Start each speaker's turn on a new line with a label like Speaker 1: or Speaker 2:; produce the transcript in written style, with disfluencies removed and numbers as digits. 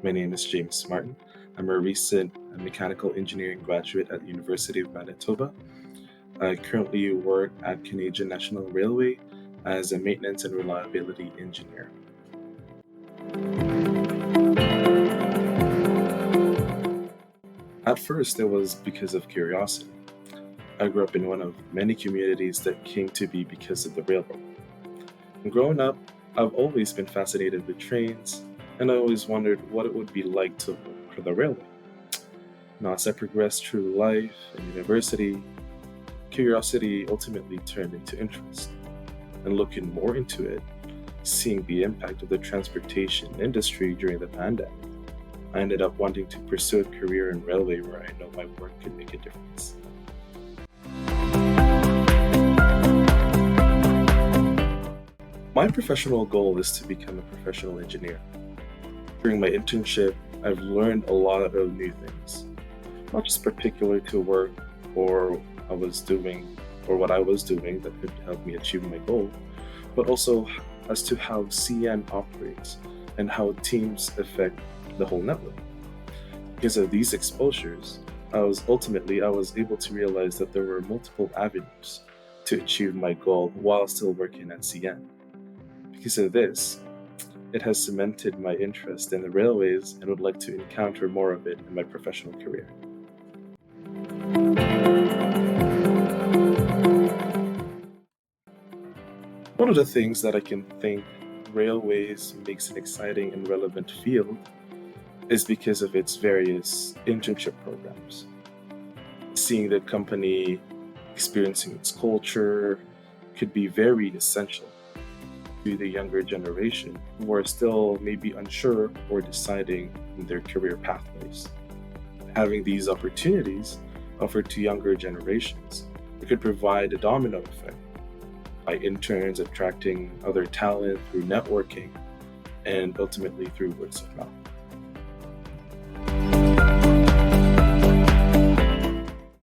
Speaker 1: My name is James Martin. I'm a recent mechanical engineering graduate at the University of Manitoba. I currently work at Canadian National Railway as a maintenance and reliability engineer. At first, it was because of curiosity. I grew up in one of many communities that came to be because of the railroad. And growing up, I've always been fascinated with trains, and I always wondered what it would be like to work for the railway. Now, as I progressed through life and university, curiosity ultimately turned into interest. And looking more into it, seeing the impact of the transportation industry during the pandemic, I ended up wanting to pursue a career in railway where I know my work could make a difference. My professional goal is to become a professional engineer. During my internship, I've learned a lot of new things, not just particular to work or I was doing or what I was doing that could help me achieve my goal, but also as to how CN operates and how teams affect the whole network. Because of these exposures, I was able to realize that there were multiple avenues to achieve my goal while still working at CN. Because of this, it has cemented my interest in the railways and would like to encounter more of it in my professional career. One of the things that I can think railways makes an exciting and relevant field is because of its various internship programs. Seeing the company experiencing its culture could be very essential to the younger generation who are still maybe unsure or deciding their career pathways. Having these opportunities offered to younger generations, it could provide a domino effect by interns attracting other talent through networking and ultimately through words of mouth.